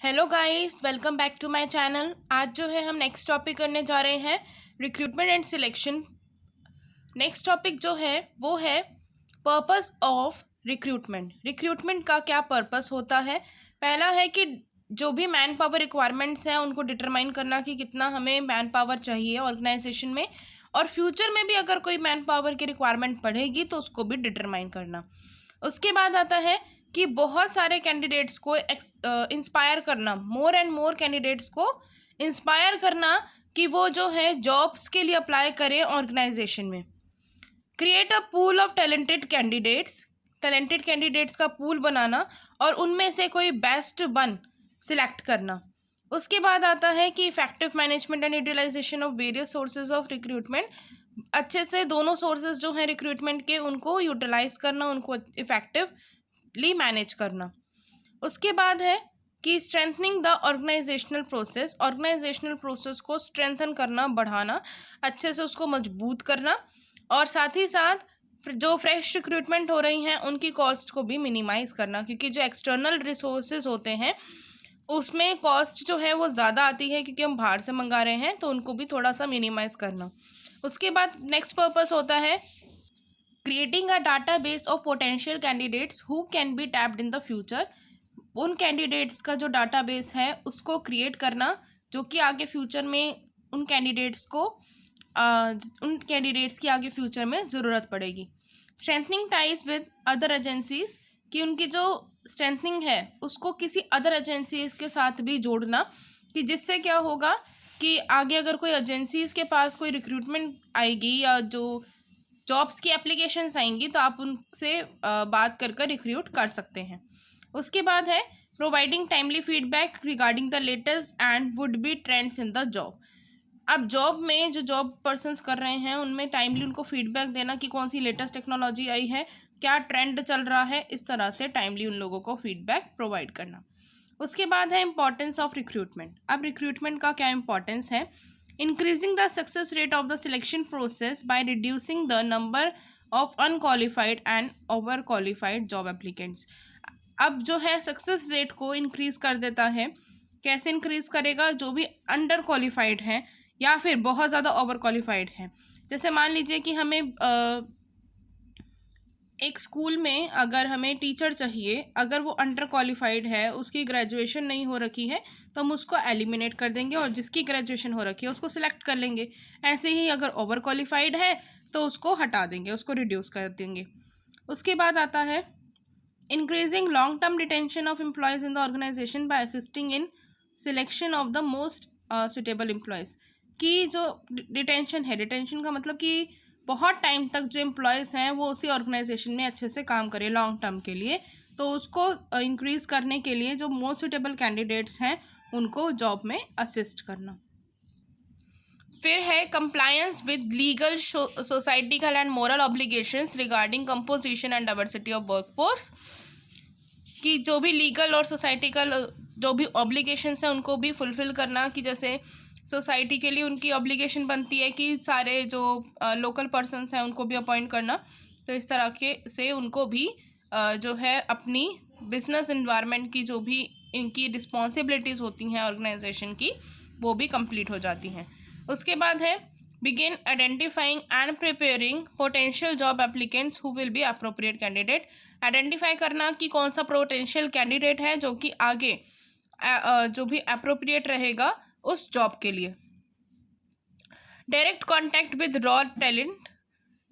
Hello guys, welcome back to my channel. आज जो है हम नेक्स्ट टॉपिक करने जा रहे हैं recruitment and selection. Next topic जो है वो है पर्पस ऑफ रिक्रूटमेंट। रिक्रूटमेंट का क्या पर्पस होता है। पहला है कि जो भी मैन पावर रिक्वायरमेंट्स हैं उनको डिटरमाइन करना कि कितना हमें मैन पावर चाहिए ऑर्गेनाइजेशन में, और फ्यूचर में भी अगर कोई मैन पावर की रिक्वायरमेंट पड़ेगी तो उसको भी डिटरमाइन करना। उसके बाद आता है कि बहुत सारे कैंडिडेट्स को इंस्पायर करना, मोर एंड मोर कैंडिडेट्स को इंस्पायर करना कि वो जो है जॉब्स के लिए अप्लाई करें ऑर्गेनाइजेशन में। Create a pool of talented candidates का पूल बनाना और उनमें से कोई बेस्ट वन सिलेक्ट करना। उसके बाद आता है कि effective management and utilisation of various sources of recruitment. अच्छे से दोनों सोर्सेज जो हैं रिक्रूटमेंट के उनको यूटिलाइज करना, उनको इफेक्टिवली मैनेज करना। उसके बाद है कि स्ट्रेंथनिंग द ऑर्गेनाइजेशनल प्रोसेस को स्ट्रेंथन करना, बढ़ाना, अच्छे से उसको मजबूत करना, और साथ ही साथ जो फ्रेश रिक्रूटमेंट हो रही हैं उनकी कॉस्ट को भी मिनिमाइज़ करना, क्योंकि जो एक्सटर्नल रिसोर्सेज होते हैं उसमें कॉस्ट जो है वो ज़्यादा आती है क्योंकि हम बाहर से मंगा रहे हैं, तो उनको भी थोड़ा सा मिनिमाइज़ करना। उसके बाद नेक्स्ट पर्पस होता है creating a data base of potential candidates who can be tapped in the future. उन कैंडिडेट्स का जो डाटा बेस है उसको क्रिएट करना जो कि आगे फ्यूचर में उन कैंडिडेट्स की आगे फ्यूचर में ज़रूरत पड़ेगी। Strengthening ties with other agencies, कि उनकी जो स्ट्रेंथनिंग है उसको किसी अदर एजेंसीज के साथ भी जोड़ना, कि जिससे क्या होगा कि आगे अगर कोई एजेंसीज के पास कोई रिक्रूटमेंट आएगी या जो जॉब्स की एप्लीकेशंस आएंगी तो आप उनसे बात कर रिक्रूट कर सकते हैं। उसके बाद है providing timely feedback regarding the latest and would be trends in the job. अब जॉब में जो जॉब पर्सन्स कर रहे हैं उनमें टाइमली उनको फीडबैक देना कि कौन सी लेटेस्ट टेक्नोलॉजी आई है, क्या ट्रेंड चल रहा है, इस तरह से टाइमली उन लोगों को फीडबैक प्रोवाइड करना। उसके बाद है इंपॉर्टेंस ऑफ रिक्रूटमेंट। अब रिक्रूटमेंट का क्या इंपॉर्टेंस है। Increasing the success rate of the selection process by reducing the number of unqualified and over qualified job applicants. अब जो है सक्सेस रेट को इंक्रीज कर देता है। कैसे इंक्रीज करेगा। जो भी अंडर क्वालिफाइड हैं या फिर बहुत ज़्यादा ओवर क्वालिफाइड हैं, जैसे मान लीजिए कि हमें एक स्कूल में अगर हमें टीचर चाहिए, अगर वो अंडर क्वालिफाइड है, उसकी ग्रेजुएशन नहीं हो रखी है, तो हम उसको एलिमिनेट कर देंगे और जिसकी ग्रेजुएशन हो रखी है उसको सिलेक्ट कर लेंगे। ऐसे ही अगर ओवर क्वालिफाइड है तो उसको हटा देंगे, उसको रिड्यूस कर देंगे। उसके बाद आता है increasing long term retention of employees in the organisation by assisting in selection of the most suitable employees. की जो रिटेंशन है, रिटेंशन का मतलब कि बहुत टाइम तक जो एम्प्लॉयज़ हैं वो उसी ऑर्गेनाइजेशन में अच्छे से काम करें लॉन्ग टर्म के लिए, तो उसको इंक्रीज़ करने के लिए जो मोस्ट सुटेबल कैंडिडेट्स हैं उनको जॉब में असिस्ट करना। फिर है compliance with legal societal and moral obligations regarding composition and diversity of workforce, कि जो भी लीगल और सोसाइटिकल जो भी ऑब्लिगेशंस हैं उनको भी फुलफिल करना, कि जैसे सोसाइटी के लिए उनकी ऑब्लिगेशन बनती है कि सारे जो लोकल पर्सन्स हैं उनको भी अपॉइंट करना, तो इस तरह के से उनको भी जो है अपनी बिजनेस एनवायरनमेंट की जो भी इनकी रिस्पॉन्सिबिलिटीज़ होती हैं ऑर्गेनाइजेशन की वो भी कंप्लीट हो जाती हैं। उसके बाद है begin identifying and preparing potential job applicants who will be appropriate candidate. Identify करना कि कौन सा पोटेंशियल कैंडिडेट है जो कि आगे जो भी अप्रोप्रिएट रहेगा उस जॉब के लिए। Direct contact with raw talent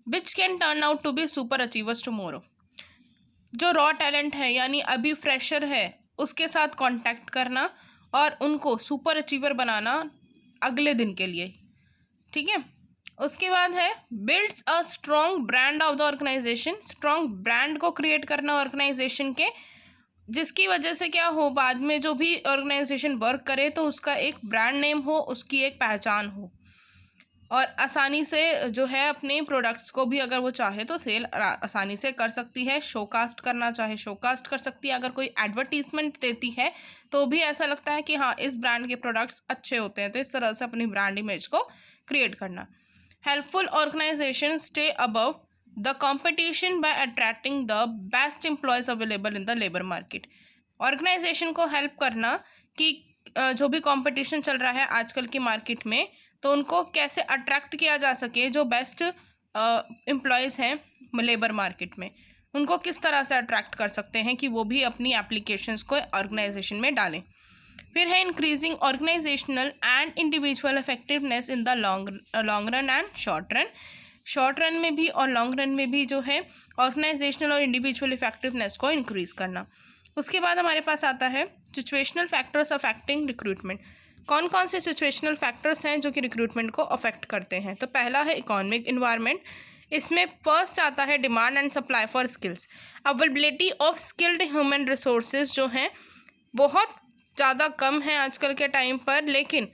which can turn out to be super achievers tomorrow. जो रॉ टैलेंट है यानी अभी फ्रेशर है उसके साथ कांटेक्ट करना और उनको सुपर अचीवर बनाना अगले दिन के लिए, ठीक है। उसके बाद है builds a strong brand of the organisation. Strong brand को क्रिएट करना ऑर्गेनाइजेशन के, जिसकी वजह से क्या हो, बाद में जो भी ऑर्गेनाइजेशन वर्क करे तो उसका एक ब्रांड नेम हो, उसकी एक पहचान हो, और आसानी से जो है अपने प्रोडक्ट्स को भी अगर वो चाहे तो सेल आसानी से कर सकती है। शोकास्ट करना चाहे शोकास्ट कर सकती है। अगर कोई एडवर्टीजमेंट देती है तो भी ऐसा लगता है कि हाँ इस ब्रांड के प्रोडक्ट्स अच्छे होते हैं, तो इस तरह से अपनी ब्रांड इमेज को क्रिएट करना। Helpful organisation stay above the competition by attracting the best employees available in the labour market. Organisation को हेल्प करना कि जो भी कंपटीशन चल रहा है आजकल की मार्केट में, तो उनको कैसे अट्रैक्ट किया जा सके, जो बेस्ट एम्प्लॉयज़ हैं लेबर मार्केट में, उनको किस तरह से अट्रैक्ट कर सकते हैं कि वो भी अपनी एप्लीकेशंस को ऑर्गेनाइजेशन में डालें। फिर है increasing organisational and individual effectiveness in the long run and short run. Short run में भी और लॉन्ग रन में भी जो है ऑर्गेनाइजेशनल और इंडिविजुअल इफेक्टिवनेस को इंक्रीज करना। उसके बाद हमारे पास आता है सिचुएशनल फैक्टर्स अफेक्टिंग रिक्रूटमेंट। कौन कौन से सिचुएशनल फैक्टर्स हैं जो कि रिक्रूटमेंट को अफेक्ट करते हैं। तो पहला है इकोनॉमिक इन्वायरमेंट। इसमें फर्स्ट आता है demand and supply for skills. Availability of skilled human resources जो हैं बहुत ज़्यादा कम है आजकल के टाइम पर, लेकिन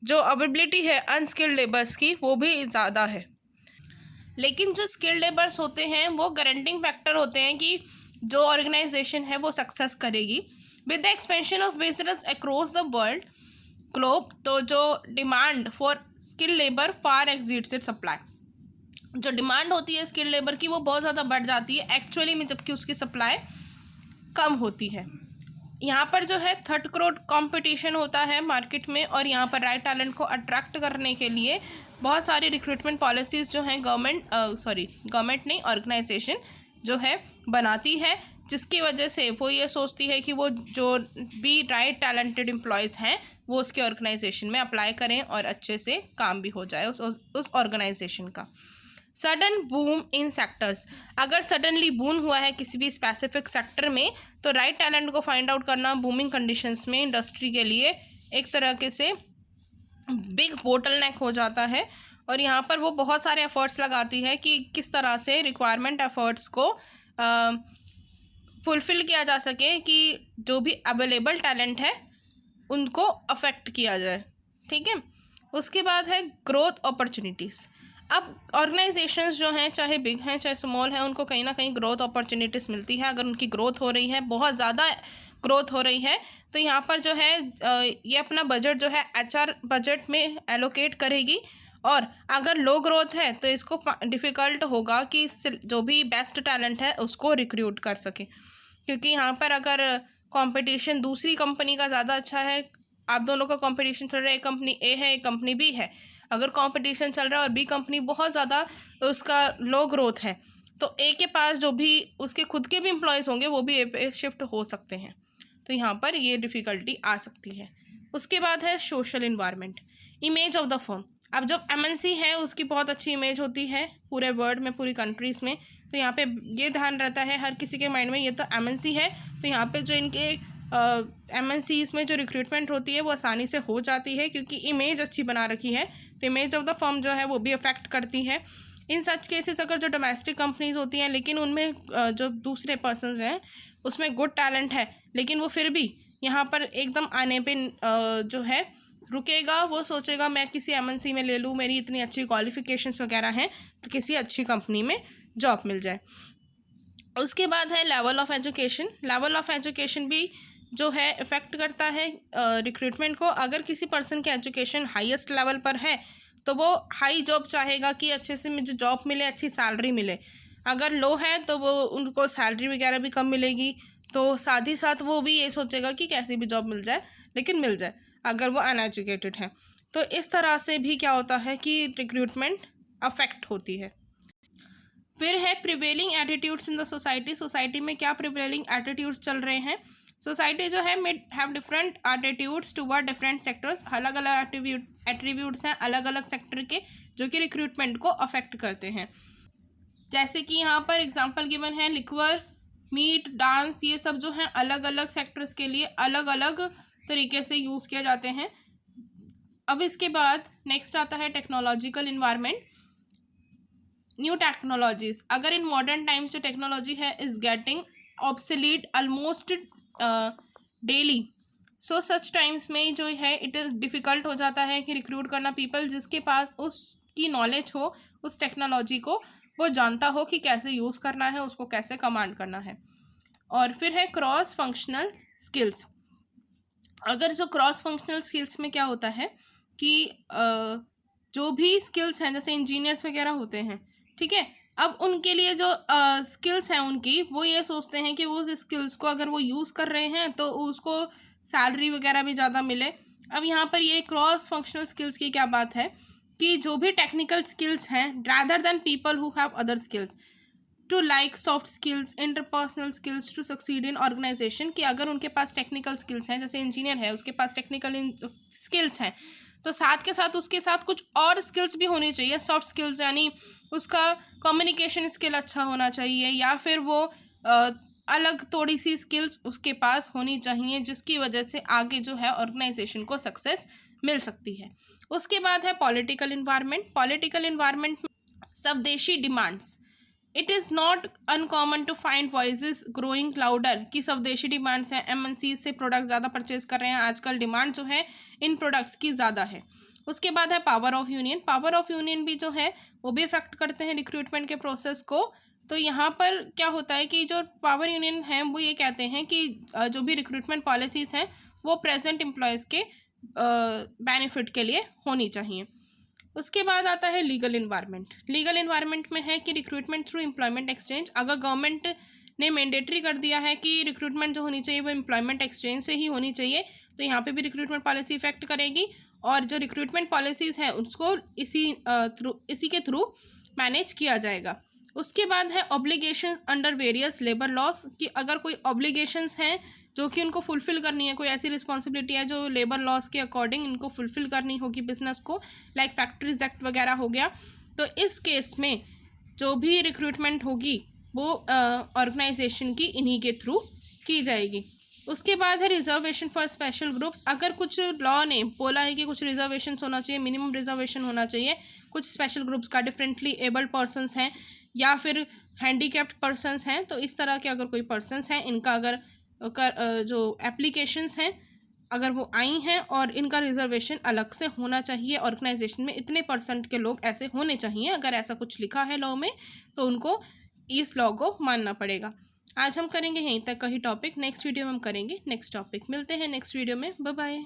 जो अवेलेबिलिटी है अनस्किल्ड लेबर्स की वो भी ज़्यादा है। लेकिन जो स्किल्ड लेबर्स होते हैं वो गारंटिंग फैक्टर होते हैं कि जो ऑर्गेनाइजेशन है वो सक्सेस करेगी। With the expansion of business across the world globe, तो जो demand for skilled labour far exceeds it supply. जो डिमांड होती है स्किल्ड लेबर की वो बहुत ज़्यादा बढ़ जाती है एक्चुअली में, जबकि उसकी सप्लाई कम होती है। यहाँ पर जो है थर्ड करोड़ कंपटीशन होता है मार्केट में, और यहाँ पर राइट टैलेंट को अट्रैक्ट करने के लिए बहुत सारी रिक्रूटमेंट पॉलिसीज़ जो हैं गवर्नमेंट नहीं, ऑर्गेनाइजेशन जो है बनाती है, जिसकी वजह से वो ये सोचती है कि वो जो भी राइट टैलेंटेड एम्प्लॉयज़ हैं वो उसके ऑर्गेनाइजेशन में अप्लाई करें और अच्छे से काम भी हो जाए उस ऑर्गेनाइजेशन का। Sudden boom in sectors. अगर सडनली बूम हुआ है किसी भी स्पेसिफिक सेक्टर में, तो राइट टैलेंट को फाइंड आउट करना बूमिंग कंडीशंस में इंडस्ट्री के लिए एक तरह से बिग बोटलनेक हो जाता है। और यहाँ पर वो बहुत सारे एफर्ट्स लगाती है कि किस तरह से रिक्वायरमेंट एफर्ट्स को फुलफ़िल किया जा सके कि जो भी अवेलेबल टैलेंट है उनको अफेक्ट किया जाए। ठीक है। उसके बाद है ग्रोथ अपॉर्चुनिटीज़। अब ऑर्गेनाइजेशंस जो हैं चाहे बिग हैं चाहे स्मॉल हैं, उनको कहीं ना कहीं ग्रोथ अपॉर्चुनिटीज़ मिलती है। अगर उनकी ग्रोथ हो रही है, बहुत ज़्यादा ग्रोथ हो रही है, तो यहाँ पर जो है ये अपना बजट जो है HR बजट में एलोकेट करेगी। और अगर लो ग्रोथ है तो इसको डिफ़िकल्ट होगा कि जो भी बेस्ट टैलेंट है उसको रिक्रूट कर सके, क्योंकि यहाँ पर अगर कंपटीशन दूसरी कंपनी का ज़्यादा अच्छा है, आप दोनों का कंपटीशन चल रहा है, एक कंपनी A है एक कंपनी B है, अगर कंपटीशन चल रहा है और B कंपनी बहुत ज़्यादा उसका लो ग्रोथ है, तो A के पास जो भी उसके खुद के भी एम्प्लॉयज़ होंगे वो भी A पे शिफ्ट हो सकते हैं। तो यहाँ पर ये डिफ़िकल्टी आ सकती है। उसके बाद है social environment, image of the firm. अब जब MNC है उसकी बहुत अच्छी इमेज होती है पूरे वर्ल्ड में, पूरी कंट्रीज़ में, तो यहाँ पे ये ध्यान रहता है हर किसी के माइंड में, ये तो MNC है, तो यहाँ पे जो इनके MNCs में जो रिक्रूटमेंट होती है वो आसानी से हो जाती है क्योंकि इमेज अच्छी बना रखी है। तो इमेज ऑफ द फर्म जो है वो भी अफेक्ट करती है। इन सच केसेस अगर जो डोमेस्टिक कंपनीज होती हैं लेकिन उनमें जो दूसरे पर्सनस हैं उसमें गुड टैलेंट है, लेकिन वो फिर भी यहाँ पर एकदम आने पे जो है रुकेगा, वो सोचेगा मैं किसी MNC में ले लूँ, मेरी इतनी अच्छी क्वालिफिकेशंस वगैरह हैं तो किसी अच्छी कंपनी में जॉब मिल जाए। उसके बाद है level of education. Level of education भी जो है इफ़ेक्ट करता है रिक्रूटमेंट को। अगर किसी पर्सन की एजुकेशन हाईएस्ट लेवल पर है तो वो हाई जॉब चाहेगा कि अच्छे से मुझे जॉब मिले, अच्छी सैलरी मिले। अगर लो है तो वो उनको सैलरी वगैरह भी कम मिलेगी, तो साथ ही साथ वो भी ये सोचेगा कि कैसी भी जॉब मिल जाए लेकिन मिल जाए, अगर वो अनएजुकेटेड है। तो इस तरह से भी क्या होता है कि रिक्रूटमेंट अफेक्ट होती है। फिर है prevailing attitudes in the society. Society में क्या प्रिवेलिंग एटीट्यूड्स चल रहे हैं। सोसाइटी जो है में have different attitudes toward different sectors. अलग अलग एट्रीब्यूट्स हैं अलग अलग सेक्टर के जो कि रिक्रूटमेंट को अफेक्ट करते हैं। जैसे कि यहाँ पर एग्जांपल गिवन है लिक्वर, मीट, डांस, ये सब जो हैं अलग अलग सेक्टर्स के लिए अलग अलग तरीके से यूज़ किए जाते हैं। अब इसके बाद नेक्स्ट आता है टेक्नोलॉजिकल इन्वायरमेंट, न्यू टेक्नोलॉजीज। अगर इन मॉडर्न टाइम्स जो टेक्नोलॉजी है is getting obsolete almost daily, so such times में जो है इट इज़ डिफ़िकल्ट हो जाता है कि रिक्रूट करना पीपल जिसके पास उसकी नॉलेज हो, उस टेक्नोलॉजी को वो जानता हो कि कैसे यूज़ करना है, उसको कैसे कमांड करना है। और फिर है क्रॉस फंक्शनल स्किल्स। अगर जो क्रॉस फंक्शनल स्किल्स में क्या होता है कि जो भी स्किल्स हैं जैसे इंजीनियर्स वगैरह होते हैं, ठीक है, अब उनके लिए जो स्किल्स हैं उनकी, वो ये सोचते हैं कि वो उस स्किल्स को अगर वो यूज़ कर रहे हैं तो उसको सैलरी वगैरह भी ज़्यादा मिले। अब यहाँ पर ये क्रॉस फंक्शनल स्किल्स की क्या बात है कि जो भी टेक्निकल स्किल्स हैं, rather than people who have other skills, to like soft skills, interpersonal skills to succeed in organisation, कि अगर उनके पास टेक्निकल स्किल्स हैं, जैसे इंजीनियर है उसके पास टेक्निकल स्किल्स हैं, तो साथ के साथ उसके साथ कुछ और स्किल्स भी होनी चाहिए, सॉफ्ट स्किल्स, यानी उसका कम्युनिकेशन स्किल अच्छा होना चाहिए, या फिर वो अलग थोड़ी सी स्किल्स उसके पास होनी चाहिए जिसकी वजह से आगे जो है ऑर्गेनाइजेशन को सक्सेस मिल सकती है। उसके बाद है पॉलिटिकल इन्वायरमेंट। पॉलिटिकल इन्वायरमेंट में swadeshi demands, it is not uncommon to find voices growing louder, कि स्वदेशी डिमांड्स हैं, एमएनसी से प्रोडक्ट ज़्यादा परचेज कर रहे हैं, आजकल डिमांड जो है इन प्रोडक्ट्स की ज़्यादा है। उसके बाद है power of union. Power of union भी जो है वो भी इफेक्ट करते हैं रिक्रूटमेंट के प्रोसेस को। तो यहाँ पर क्या होता है कि जो पावर यूनियन है वो ये कहते हैं कि जो भी रिक्रूटमेंट पॉलिसीज़ हैं वो प्रेजेंट एम्प्लॉयज़ के बेनिफिट के लिए होनी चाहिए। उसके बाद आता है लीगल इन्वायरमेंट। लीगल इन्वायरमेंट में है कि रिक्रूटमेंट थ्रू एम्प्लॉयमेंट एक्सचेंज, अगर गवर्नमेंट ने मैंडेटरी कर दिया है कि रिक्रूटमेंट जो होनी चाहिए वो एम्प्लॉयमेंट एक्सचेंज से ही होनी चाहिए, तो यहाँ पे भी रिक्रूटमेंट पॉलिसी इफेक्ट करेगी, और जो रिक्रूटमेंट पॉलिसीज़ हैं उसको इसी के थ्रू मैनेज किया जाएगा। उसके बाद है obligations under various labour laws, कि अगर कोई ऑब्लिगेशंस हैं जो कि उनको फुलफ़िल करनी है, कोई ऐसी रिस्पॉन्सिबिलिटी है जो लेबर लॉस के अकॉर्डिंग इनको फुलफ़िल करनी होगी बिजनेस को, लाइक फैक्ट्रीज एक्ट वगैरह हो गया, तो इस केस में जो भी रिक्रूटमेंट होगी वो ऑर्गेनाइजेशन की इन्हीं के थ्रू की जाएगी। उसके बाद है रिजर्वेशन फॉर स्पेशल ग्रुप्स। अगर कुछ लॉ ने बोला है कि कुछ रिजर्वेशन होना चाहिए, मिनिमम रिजर्वेशन होना चाहिए कुछ स्पेशल ग्रुप्स का, डिफरेंटली एबल्ड पर्सनस हैं या फिर हैंडीकैप्ड पर्सनस हैं, तो इस तरह के अगर कोई पर्सनस हैं, इनका अगर जो एप्लीकेशंस हैं अगर वो आई हैं और इनका रिजर्वेशन अलग से होना चाहिए, ऑर्गेनाइजेशन में इतने % के लोग ऐसे होने चाहिए, अगर ऐसा कुछ लिखा है लॉ में तो उनको इस लॉ को मानना पड़ेगा। आज हम करेंगे यहीं तक का ही टॉपिक, नेक्स्ट वीडियो में हम करेंगे नेक्स्ट टॉपिक। मिलते हैं नेक्स्ट वीडियो में, बाय बाय।